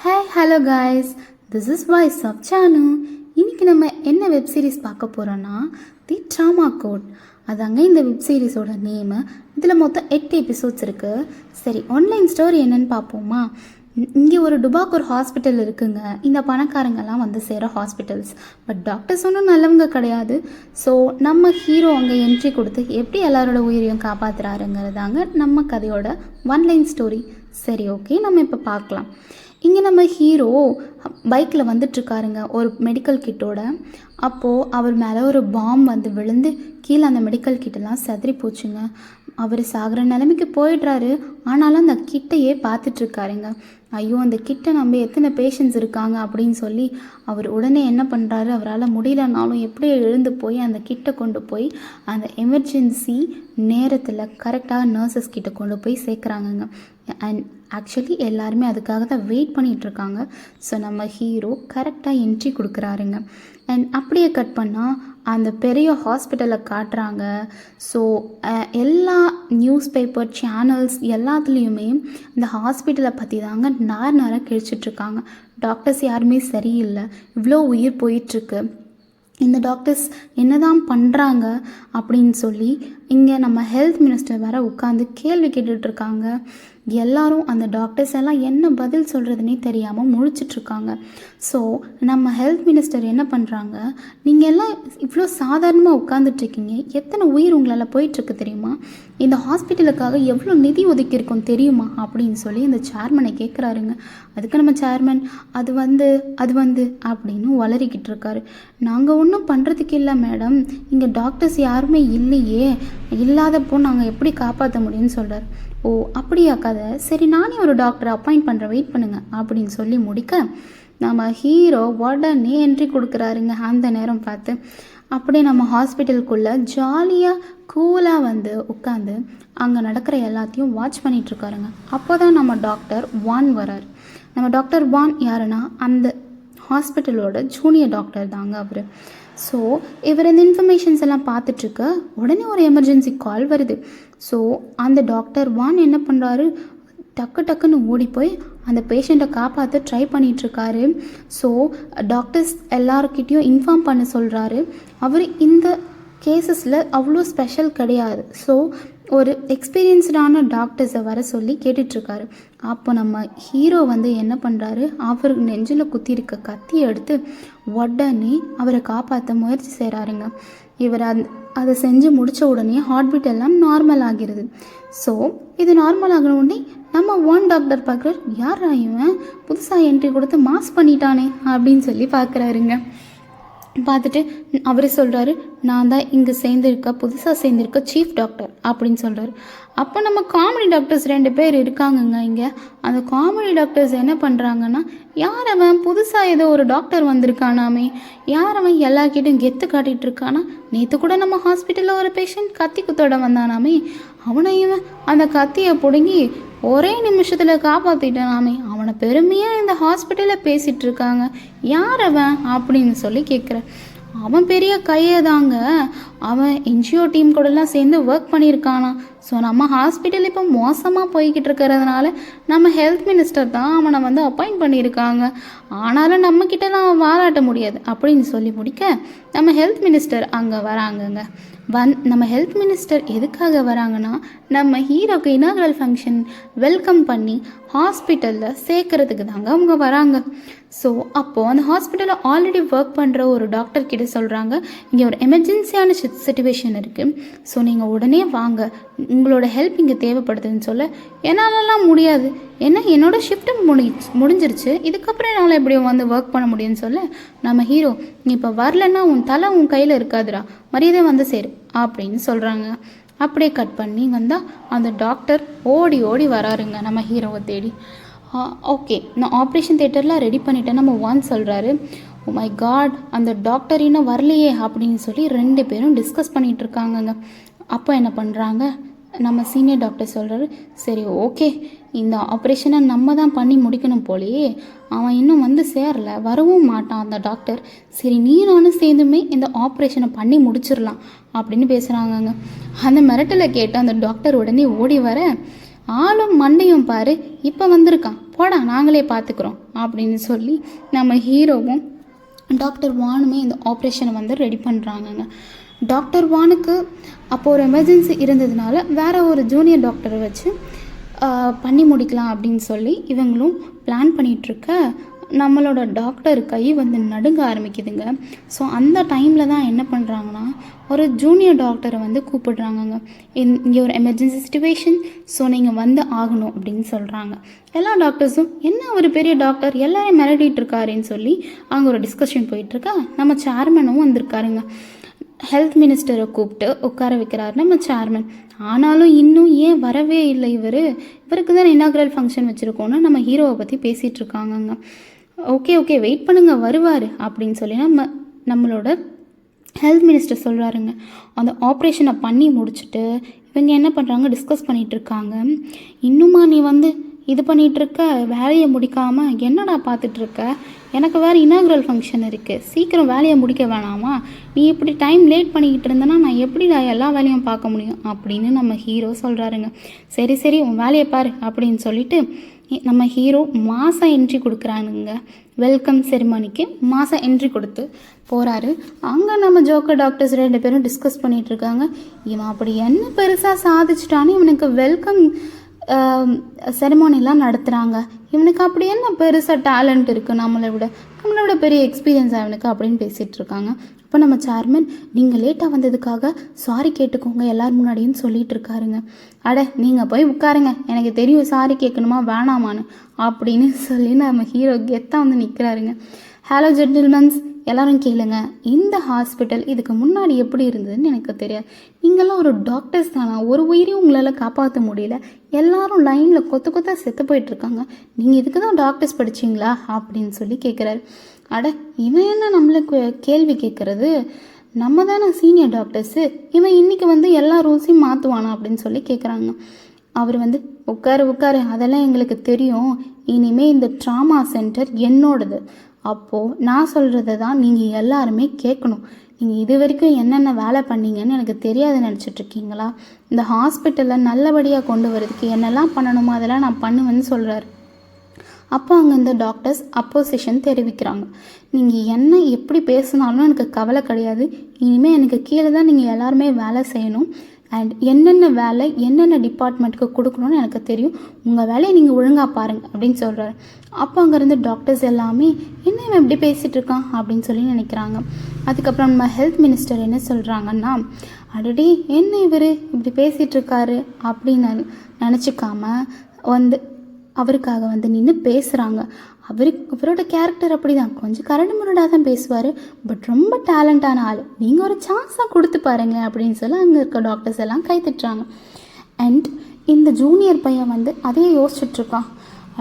Hi hello guys, this is voice of Sanu. இன்றைக்கி நம்ம என்ன வெப் சீரிஸ் பார்க்க போகிறோன்னா தி ட்ராமா கோட். அதாங்க இந்த வெப் சீரிஸோட நேமு. இதில் மொத்தம் 8 எபிசோட்ஸ் இருக்குது. சரி, ஆன்லைன் ஸ்டோரி என்னன்னு பார்ப்போமா? இங்கே ஒரு டுபாக்கூர் ஹாஸ்பிட்டல் இருக்குங்க. இந்த பணக்காரங்கெல்லாம் வந்து சேர ஹாஸ்பிட்டல்ஸ். பட் டாக்டர்ஸ் ஒன்றும் நல்லவங்க கிடையாது. ஸோ நம்ம ஹீரோ அங்கே என்ட்ரி கொடுத்து எப்படி எல்லாரோட உயிரையும் காப்பாற்றுறாருங்கிறதாங்க நம்ம கதையோட ஒன்லைன் ஸ்டோரி. சரி, ஓகே, நம்ம இப்போ பார்க்கலாம். இங்கே நம்ம ஹீரோ பைக்கில் வந்துட்டுருக்காருங்க ஒரு மெடிக்கல் கிட்டோட. அப்போது அவர் மேலே ஒரு பாம் வந்து விழுந்து கீழே அந்த மெடிக்கல் கிட்டெல்லாம் செதறி போச்சுங்க. அவர் சாகிற நிலைமைக்கு போயிடுறாரு. ஆனாலும் அந்த கிட்டையே பார்த்துட்ருக்காருங்க. ஐயோ, அந்த கிட்ட நம்ம எத்தனை பேஷண்ட்ஸ் இருக்காங்க அப்படின்னு சொல்லி அவர் உடனே என்ன பண்ணுறாரு, அவரால் முடியலனாலும் எப்படியோ எழுந்து போய் அந்த கிட்ட கொண்டு போய் அந்த எமர்ஜென்சி நேரத்தில் கரெக்டாக நர்சஸ் கிட்ட கொண்டு போய் சேர்க்குறாங்கங்க. அண்ட் ஆக்சுவலி எல்லாருமே அதுக்காக தான் வெயிட் பண்ணிகிட்ருக்காங்க. ஸோ நம்ம ஹீரோ கரெக்டாக என்ட்ரி கொடுக்குறாருங்க. அண்ட் அப்படியே கட் பண்ணால் அந்த பெரிய ஹாஸ்பிட்டலை காட்டுறாங்க. ஸோ எல்லா நியூஸ் பேப்பர் சேனல்ஸ் எல்லாத்துலேயுமே இந்த ஹாஸ்பிட்டலை பற்றி தாங்க நேராக கிழிச்சிட்ருக்காங்க. டாக்டர்ஸ் யாருமே சரியில்லை, இவ்வளோ உயிர் போயிட்டுருக்கு, இந்த டாக்டர்ஸ் என்ன தான் பண்ணுறாங்க அப்படின்னு சொல்லி இங்கே நம்ம ஹெல்த் மினிஸ்டர் வேறு உட்காந்து கேள்வி கேட்டுட்ருக்காங்க. எல்லாரும் அந்த டாக்டர்ஸ் எல்லாம் என்ன பதில் சொல்கிறதுனே தெரியாமல் முழிச்சிட்ருக்காங்க. ஸோ நம்ம ஹெல்த் மினிஸ்டர் என்ன பண்ணுறாங்க, நீங்கள் எல்லாம் இவ்வளோ சாதாரணமாக உட்காந்துட்ருக்கீங்க, எத்தனை உயிர் உங்களால் போயிட்டுருக்கு தெரியுமா, இந்த ஹாஸ்பிட்டலுக்காக எவ்வளோ நிதி ஒதுக்கியிருக்கோம் தெரியுமா அப்படின்னு சொல்லி இந்த சேர்மனை கேட்குறாருங்க. அதுக்கு நம்ம சேர்மன் அது வந்து அப்படின்னு வளரிக்கிட்டு இருக்காரு. நாங்கள் ஒன்றும் பண்ணுறதுக்கு இல்லை மேடம், இங்கே டாக்டர்ஸ் யாருமே இல்லையே, இல்லாதப்போ நாங்கள் எப்படி காப்பாற்ற முடியும்னு சொல்கிறார். ஓ அப்படியா கதை, சரி நானே ஒரு டாக்டரை அப்பாயிண்ட் பண்ணுறேன், வெயிட் பண்ணுங்கள் அப்படின்னு சொல்லி முடிக்க நம்ம ஹீரோ உடனே என்ட்ரி கொடுக்குறாருங்க. அந்த நேரம் பார்த்து அப்படியே நம்ம ஹாஸ்பிட்டலுக்குள்ளே ஜாலியாக கூலாக வந்து உட்காந்து அங்கே நடக்கிற எல்லாத்தையும் வாட்ச் பண்ணிகிட்ருக்காருங்க. அப்போ தான் நம்ம டாக்டர் வான் வரார். நம்ம டாக்டர் வான் யாருன்னா அந்த ஹாஸ்பிட்டலோட ஜூனியர் டாக்டர் தாங்க அவர். ஸோ இவர் இந்த இன்ஃபர்மேஷன்ஸ் எல்லாம் பார்த்துட்ருக்க உடனே ஒரு எமர்ஜென்சி கால் வருது. ஸோ அந்த டாக்டர் வான் என்ன பண்ணுறாரு, டக்குன்னு ஓடி போய் அந்த பேஷண்ட்டை காப்பாற்ற ட்ரை பண்ணிகிட்ருக்காரு. ஸோ டாக்டர்ஸ் எல்லாருக்கிட்டேயும் இன்ஃபார்ம் பண்ண சொல்கிறாரு. அவர் இந்த கேசஸில் அவ்வளோ ஸ்பெஷல் கிடையாது, ஸோ ஒரு எக்ஸ்பீரியன்ஸ்டான டாக்டர்ஸை வர சொல்லி கேட்டுட்ருக்காரு. அப்போ நம்ம ஹீரோ வந்து என்ன பண்ணுறாரு, அவருக்கு நெஞ்சில் குத்திருக்க கத்தியை எடுத்து உடனே அவரை காப்பாற்ற முயற்சி செய்கிறாருங்க. இவர் அதை செஞ்சு முடித்த உடனே ஹார்ட் பீட் எல்லாம் நார்மல் ஆகிறது. ஸோ இது நார்மல் ஆகிற உடனே நம்ம ஒன் டாக்டர் பார்க்குறாரு, யார் இவன் புதுசாக என்ட்ரி கொடுத்து மாஸ் பண்ணிட்டானே அப்படின்னு சொல்லி பார்க்குறாருங்க. பார்த்துட்டு அவர் சொல்கிறாரு, நான் தான் இங்கே புதுசாக சேர்ந்திருக்க சீஃப் டாக்டர் அப்படின்னு சொல்கிறாரு. அப்போ நம்ம காமெடி டாக்டர்ஸ் 2 பேர் இருக்காங்கங்க இங்கே. அந்த காமெடி டாக்டர்ஸ் என்ன பண்ணுறாங்கன்னா, யார் அவன் புதுசாக ஏதோ ஒரு டாக்டர் வந்திருக்கானாமே, யார் அவன் எல்லார்கிட்டையும் கெத்து காட்டிகிட்டு இருக்கானா, நேற்று கூட நம்ம ஹாஸ்பிட்டலில் ஒரு பேஷண்ட் கத்தி குத்தோட வந்தானாமே, அவனையும் அந்த கத்தியை பிடுங்கி ஒரே நிமிஷத்தில் காப்பாற்றிட்டானாமே, அவனை பெருமையாக இந்த ஹாஸ்பிட்டலில் பேசிகிட்டு இருக்காங்க, யார் அவன் அப்படின்னு சொல்லி கேட்குறேன். அவன் பெரிய கையை தாங்க, அவன் என்ஜிஓ டீம் கூடலாம் சேர்ந்து ஒர்க் பண்ணியிருக்கானா. ஸோ நம்ம ஹாஸ்பிட்டல் இப்போ மோசமாக போய்கிட்டு இருக்கிறதுனால நம்ம ஹெல்த் மினிஸ்டர் தான் அவனை வந்து அப்பாயிண்ட் பண்ணியிருக்காங்க. ஆனாலும் நம்மக்கிட்டலாம் அவன் வாராட்ட முடியாது அப்படின்னு சொல்லி முடிக்க நம்ம ஹெல்த் மினிஸ்டர் அங்கே வராங்கங்க. நம்ம ஹெல்த் மினிஸ்டர் எதுக்காக வராங்கன்னா, நம்ம ஹீரோக்கு இனாகரல் ஃபங்க்ஷன் வெல்கம் பண்ணி ஹாஸ்பிட்டலில் சேர்க்கறதுக்கு தாங்க அவங்க வராங்க. ஸோ அப்போது அந்த ஹாஸ்பிட்டலில் ஆல்ரெடி ஒர்க் பண்ணுற ஒரு டாக்டர் கிட்ட சொல்கிறாங்க, இங்கே ஒரு எமர்ஜென்சியான சிச்சுவேஷன் இருக்குது, ஸோ நீங்கள் உடனே வாங்க, உங்களோட ஹெல்ப் இங்கே தேவைப்படுதுன்னு சொல்ல, என்னாலலாம் முடியாது, ஏன்னா என்னோடய ஷிஃப்ட்டு முடிஞ்சிருச்சு, இதுக்கப்புறம் என்னால் எப்படியும் வந்து ஒர்க் பண்ண முடியும்னு சொல்ல நம்ம ஹீரோ, நீ இப்போ வரலன்னா உன் தலை உன் கையில் இருக்காதுடா, மரியாதை வந்து சேரு அப்படின்னு சொல்கிறாங்க. அப்படியே கட் பண்ணி வந்தால் அந்த டாக்டர் ஓடி வராருங்க நம்ம ஹீரோவை தேடி. ஓகே, நான் ஆப்ரேஷன் தியேட்டர்லாம் ரெடி பண்ணிட்டேன் நம்ம வான் சொல்கிறாரு. ஓ மை காட், அந்த டாக்டர் இன்னும் வரலையே அப்படின்னு சொல்லி 2 பேரும் டிஸ்கஸ் பண்ணிகிட்டு இருக்காங்கங்க. அப்போ என்ன பண்ணுறாங்க, நம்ம சீனியர் டாக்டர் சொல்கிறாரு, சரி ஓகே, இந்த ஆப்ரேஷனை நம்ம தான் பண்ணி முடிக்கணும் போலேயே, அவன் இன்னும் வந்து சேரல, வரவும் மாட்டான் அந்த டாக்டர், சரி நீ நானும் சேர்ந்துமே இந்த ஆப்ரேஷனை பண்ணி முடிச்சிடலாம் அப்படின்னு பேசுகிறாங்கங்க. அந்த மிரட்டலை கேட்டு அந்த டாக்டர் உடனே ஓடி வர, ஆளும் மண்டையும் பாரு இப்போ வந்திருக்கான், போடா நாங்களே பார்த்துக்குறோம் அப்படின்னு சொல்லி நம்ம ஹீரோவும் டாக்டர் வானுமே இந்த ஆப்ரேஷனை வந்து ரெடி பண்ணுறாங்கங்க. டாக்டர் வானுக்கு அப்போது ஒரு எமர்ஜென்சி இருந்ததுனால வேறு ஒரு ஜூனியர் டாக்டரை வச்சு பண்ணி முடிக்கலாம் அப்படின்னு சொல்லி இவங்களும் பிளான் பண்ணிகிட்ருக்க நம்மளோட டாக்டர் கை வந்து நடுங்க ஆரம்பிக்குதுங்க. ஸோ அந்த டைமில் தான் என்ன பண்ணுறாங்கன்னா ஒரு ஜூனியர் டாக்டரை வந்து கூப்பிடுறாங்கங்க. இங்கே ஒரு எமர்ஜென்சி சிச்சுவேஷன், ஸோ நீங்கள் வந்து ஆகணும் அப்படின்னு சொல்கிறாங்க. எல்லா டாக்டர்ஸும் என்ன ஒரு பெரிய டாக்டர் எல்லாரையும் மிரட்டிகிட்டு இருக்காருன்னு சொல்லி அங்கே ஒரு டிஸ்கஷன் போயிட்டுருக்கா. நம்ம சேர்மனும் வந்திருக்காருங்க. ஹெல்த் மினிஸ்டரை கூப்பிட்டு உட்கார வைக்கிறாரு நம்ம சேர்மன். ஆனாலும் இன்னும் ஏன் வரவே இல்லை இவருக்கு தான் இனாகுரல் ஃபங்க்ஷன் வச்சுருக்கோன்னு நம்ம ஹீரோவை பற்றி பேசிகிட்டு இருக்காங்கங்க. ஓகே வெயிட் பண்ணுங்க வருவார் அப்படின்னு சொல்லி நம்மளோட ஹெல்த் மினிஸ்டர் சொல்கிறாருங்க. அந்த ஆப்ரேஷனை பண்ணி முடிச்சுட்டு இவங்க என்ன பண்ணுறாங்க, டிஸ்கஸ் பண்ணிகிட்ருக்காங்க. இன்னுமா நீ வந்து இது பண்ணிகிட்ருக்க, வேலையை முடிக்காமல் என்னடா பார்த்துட்ருக்க, எனக்கு வேறு இனாகுரல் ஃபங்க்ஷன் இருக்குது, சீக்கிரம் வேலையை முடிக்க வேணாமா, நீ இப்படி டைம் லேட் பண்ணிக்கிட்டு இருந்தேன்னா நான் எப்படி எல்லா வேலையும் பார்க்க முடியும் அப்படின்னு நம்ம ஹீரோ சொல்கிறாருங்க. சரி உன் வேலையை பாரு அப்படின்னு சொல்லிட்டு நம்ம ஹீரோ மாதம் என்ட்ரி கொடுக்குறானுங்க. வெல்கம் செரிமனிக்கு மாதம் என்ட்ரி கொடுத்து போகிறாரு. அங்கே நம்ம ஜோக்கர் டாக்டர்ஸ் 2 பேரும் டிஸ்கஸ் பண்ணிகிட்ருக்காங்க. இவன் அப்படி என்ன பெருசாக சாதிச்சிட்டான்னு இவனுக்கு வெல்கம் செரிமோனிலாம் நடத்துகிறாங்க. இவனுக்கு அப்படி என்ன பெருசாக டேலண்ட் இருக்குது, நம்மளை விட பெரிய எக்ஸ்பீரியன்ஸ் அவனுக்கு அப்படின்னு பேசிகிட்டு இருக்காங்க. அப்போ நம்ம சேர்மன் நீங்கள் லேட்டாக வந்ததுக்காக சாரி கேட்டுக்கோங்க எல்லாரும் முன்னாடியும் சொல்லிகிட்டு இருக்காருங்க. நீங்கள் போய் உட்காருங்க, எனக்கு தெரியும் சாரி கேட்கணுமா வேணாமான்னு அப்படின்னு சொல்லி நம்ம ஹீரோ கெத்தாக வந்து நிற்கிறாருங்க. ஹலோ ஜென்டில்மன்ஸ், எல்லோரும் கேளுங்க, இந்த ஹாஸ்பிட்டல் இதுக்கு முன்னாடி எப்படி இருந்ததுன்னு எனக்கு தெரியாது. நீங்கள்லாம் ஒரு டாக்டர்ஸ் தானா, ஒரு உயிரையும் உங்களால் காப்பாற்ற முடியல, எல்லாரும் லைனில் கொத்தாக செத்து போயிட்டுருக்காங்க, நீங்கள் இதுக்கு தான் டாக்டர்ஸ் படிச்சிங்களா அப்படின்னு சொல்லி கேட்குறாரு. இவன் என்ன நம்மளுக்கு கேள்வி கேட்குறது, நம்ம தானே சீனியர் டாக்டர்ஸு, இவன் இன்றைக்கி வந்து எல்லா ரூல்ஸையும் மாற்றுவானா அப்படின்னு சொல்லி கேட்குறாங்க. அவர் வந்து உட்காரு அதெல்லாம் எங்களுக்கு தெரியும், இனிமேல் இந்த ட்ராமா சென்டர் என்னோடது, அப்போது நான் சொல்கிறத தான் நீங்கள் எல்லாருமே கேட்கணும். நீங்கள் இது வரைக்கும் என்னென்ன வேலை பண்ணீங்கன்னு எனக்கு தெரியாதுன்னு நினச்சிட்ருக்கீங்களா? இந்த ஹாஸ்பிட்டலில் நல்லபடியாக கொண்டு வரதுக்கு என்னெல்லாம் பண்ணணுமோ அதெல்லாம் நான் பண்ணுவேன்னு சொல்கிறாரு. அப்போ அங்கே இந்த டாக்டர்ஸ் அப்போசிஷன் தெரிவிக்கிறாங்க. நீங்கள் என்ன எப்படி பேசினாலும் எனக்கு கவலை கிடையாது, இனிமேல் எனக்கு கீழே தான் நீங்கள் எல்லாருமே வேலை செய்யணும், அண்ட் என்னென்ன வேலை என்னென்ன டிபார்ட்மெண்ட்டுக்கு கொடுக்கணும்னு எனக்கு தெரியும், உங்கள் வேலையை நீங்கள் ஒழுங்காக பாருங்கள் அப்படின்னு சொல்கிறாரு. அப்போ அங்கேருந்து டாக்டர்ஸ் எல்லாமே என்ன இவன் இப்படி பேசிகிட்டு இருக்கான் அப்படின்னு சொல்லி நினைக்கிறாங்க. அதுக்கப்புறம் நம்ம ஹெல்த் மினிஸ்டர் என்ன சொல்கிறாங்கன்னா, அடடி என்ன இவர் இப்படி பேசிகிட்டு இருக்காரு அப்படின்னு நினச்சிக்காம வந்து அவருக்காக வந்து நின்று பேசுகிறாங்க. அவரோட கேரக்டர் அப்படி தான், கொஞ்சம் கரடு முரடாக தான் பேசுவார், பட் ரொம்ப டேலண்டான ஆள், நீங்கள் ஒரு சான்ஸாக கொடுத்து பாருங்களேன் அப்படின்னு சொல்லி அங்கே இருக்க டாக்டர்ஸ் எல்லாம் கை தட்டுறாங்க. அண்ட் இந்த ஜூனியர் பையன் வந்து அதே யோசிச்சுட்ருக்கான்.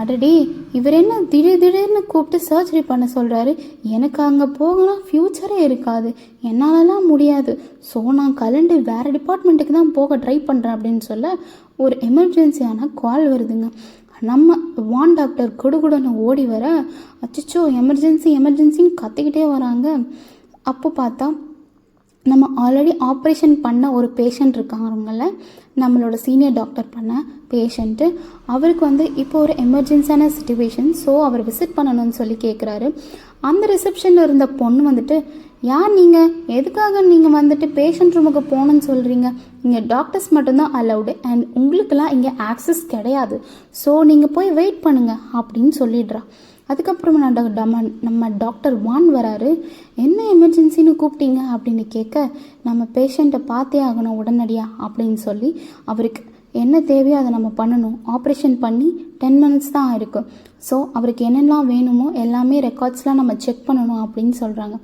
அடடே இவர் என்ன திடீர்னு கூப்பிட்டு சர்ஜரி பண்ண சொல்கிறாரு, எனக்கு அங்கே போகனா ஃப்யூச்சரே இருக்காது, என்னாலலாம் முடியாது, ஸோ நான் கலண்டு வேறு டிபார்ட்மெண்ட்டுக்கு தான் போக ட்ரை பண்ணுறேன் அப்படின்னு சொல்ல ஒரு எமர்ஜென்சியான கால் வருதுங்க. நம்ம வான் டாக்டர் குடுகுடன்னு ஓடி வர, அச்சோ எமர்ஜென்சின்னு கத்திக்கிட்டே வராங்க. அப்போ பார்த்தா நம்ம ஆல்ரெடி ஆப்ரேஷன் பண்ண ஒரு பேஷண்ட் இருக்காங்கல்ல, நம்மளோட சீனியர் டாக்டர் பண்ண பேஷண்ட்டு, அவருக்கு வந்து இப்போ ஒரு எமர்ஜென்சியான சிச்சுவேஷன், ஸோ அவர் விசிட் பண்ணணும்னு சொல்லி கேட்குறாரு. அந்த ரிசப்ஷனில் இருந்த பொண்ணு வந்துட்டு, யார் நீங்கள், எதுக்காக நீங்கள் வந்துட்டு பேஷண்ட் ரூமுக்கு போகணுன்னு சொல்கிறீங்க, இங்கே டாக்டர்ஸ் மட்டும்தான் அலவுடு அண்ட் உங்களுக்கெல்லாம் இங்கே ஆக்சஸ் கிடையாது, ஸோ நீங்கள் போய் வெயிட் பண்ணுங்கள் அப்படின்னு சொல்லிடுறா. அதுக்கப்புறமா நம்ம டாக்டர் வான் வராரு. என்ன எமர்ஜென்சின்னு கூப்பிட்டீங்க அப்படின்னு கேட்க, நம்ம பேஷண்ட்டை பார்த்தே ஆகணும் உடனடியாக அப்படின்னு சொல்லி அவருக்கு என்ன தேவையோ அதை நம்ம பண்ணணும், ஆப்ரேஷன் பண்ணி 10 minutes தான் இருக்குது, ஸோ அவருக்கு என்னெல்லாம் வேணுமோ எல்லாமே ரெக்கார்ட்ஸ்லாம் நம்ம செக் பண்ணணும் அப்படின்னு சொல்கிறாங்க.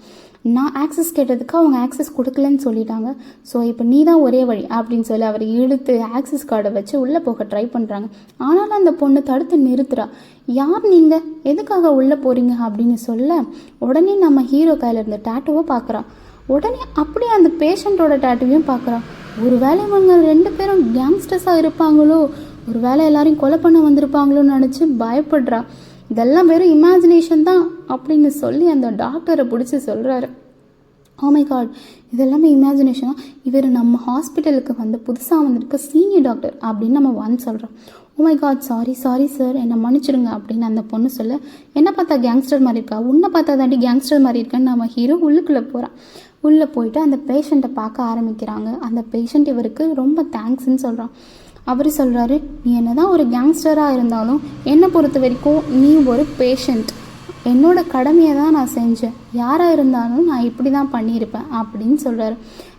நான் ஆக்சஸ் கேட்டதுக்கு அவங்க ஆக்சஸ் கொடுக்கலன்னு சொல்லிட்டாங்க, ஸோ இப்போ நீ தான் ஒரே வழி அப்படின்னு சொல்லி அவர் இழுத்து ஆக்சஸ் கார்டை வச்சு உள்ளே போக ட்ரை பண்ணுறாங்க. ஆனாலும் அந்த பொண்ணு தடுத்து நிறுத்துறா. யார் நீங்கள், எதுக்காக உள்ளே போகிறீங்க அப்படின்னு சொல்ல, உடனே நம்ம ஹீரோ கையில் இருந்த டேட்டுவை பார்க்குறா. உடனே அப்படியே அந்த பேஷண்ட்டோட டேட்டுவையும் பார்க்குறா. ஒரு வேளை இவங்க 2 பேரும் கேங்ஸ்டர்ஸாக இருப்பாங்களோ, ஒரு வேளை எல்லாரையும் கொலை பண்ண வந்திருப்பாங்களோன்னு நினச்சி பயப்படுறா. இதெல்லாம் வெறும் இமேஜினேஷன் தான் அப்படின்னு சொல்லி அந்த டாக்டரை பிடிச்சி சொல்கிறாரு. ஓ மை காட், இதெல்லாமே இமேஜினேஷனா? இவர் நம்ம ஹாஸ்பிட்டலுக்கு வந்து புதுசாக வந்திருக்க சீனியர் டாக்டர் அப்படின்னு நம்ம ஒன் சொல்கிறோம். Oh my god, sorry sir, என்னை மன்னிச்சிடுங்க அப்படின்னு அந்த பொண்ணு சொல்ல, என்ன பார்த்தா கேங்ஸ்டர் மாதிரி இருக்கா, உன்னை பார்த்தா தாண்டி கேங்ஸ்டர் மாதிரி இருக்கான்னு நம்ம ஹீரோ உள்ளுக்குள்ளே போகிறான். உள்ளே போயிட்டு அந்த பேஷண்ட்டை பார்க்க ஆரம்பிக்கிறாங்க. அந்த பேஷண்ட் இவருக்கு ரொம்ப தேங்க்ஸ்ன்னு சொல்கிறான். அவர் சொல்கிறாரு, நீ என்ன தான் ஒரு கேங்ஸ்டராக இருந்தாலும் என்னை பொறுத்த வரைக்கும் நீ ஒரு பேஷண்ட், என்னோட கடமையை தான் நான் செஞ்சேன், யாராக இருந்தாலும் நான் இப்படி தான் பண்ணியிருப்பேன் அப்படின்னு சொல்கிறாரு.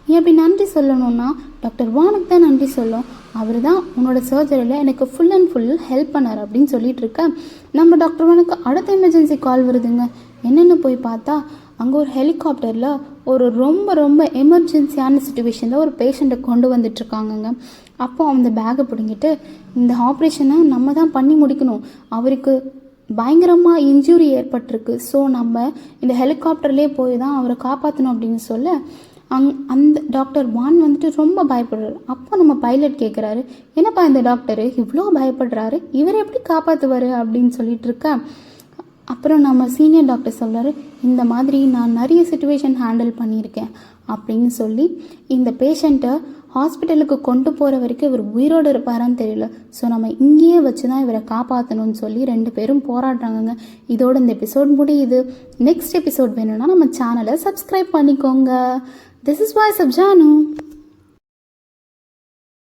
நீ அப்படி நன்றி சொல்லணும்னா டாக்டர் வானுக்கு தான் நன்றி சொல்லும், அவர் தான் உன்னோட சர்ஜரியில் எனக்கு ஃபுல் அண்ட் ஃபுல் ஹெல்ப் பண்ணார் அப்படின்னு சொல்லிட்டு இருக்க, நம்ம டாக்டர் வானுக்கு அடுத்த எமர்ஜென்சி கால் வருதுங்க. என்னென்னு போய் பார்த்தா அங்கே ஒரு ஹெலிகாப்டரில் ஒரு ரொம்ப ரொம்ப எமர்ஜென்சியான சுச்சுவேஷனில் ஒரு பேஷண்ட்டை கொண்டு வந்துட்டுருக்காங்கங்க. அப்போ அந்த பேக்கை பிடுங்கிட்டு, இந்த ஆப்ரேஷனை நம்ம தான் பண்ணி முடிக்கணும், அவருக்கு பயங்கரமாக இன்ஜுரி ஏற்பட்டிருக்கு, ஸோ நம்ம இந்த ஹெலிகாப்டர்லேயே போய் தான் அவரை காப்பாற்றணும் அப்படின்னு சொல்ல, அந்த டாக்டர் வான் வந்துட்டு ரொம்ப பயப்படுறாரு. அப்போ நம்ம பைலட் கேட்குறாரு, என்னப்பா இந்த டாக்டரு இவ்வளோ பயப்படுறாரு, இவர் எப்படி காப்பாற்றுவார் அப்படின்னு சொல்லிட்டு இருக்க. அப்புறம் நம்ம சீனியர் டாக்டர் சொல்கிறாரு, இந்த மாதிரி நான் நிறைய சுச்சுவேஷன் ஹேண்டில் பண்ணியிருக்கேன் அப்படின்னு சொல்லி, இந்த பேஷண்ட்டை ஹாஸ்பிட்டலுக்கு கொண்டு போகிற வரைக்கும் இவர் உயிரோடு இருப்பாரான்னு தெரியல, ஸோ நம்ம இங்கேயே வச்சு தான் இவரை காப்பாற்றணும்னு சொல்லி 2 பேரும் போராடுறாங்கங்க. இதோட இந்த எபிசோட் முடியுது. நெக்ஸ்ட் எபிசோட் வேணும்னா நம்ம சேனலை சப்ஸ்கிரைப் பண்ணிக்கோங்க. This is voice of Janu.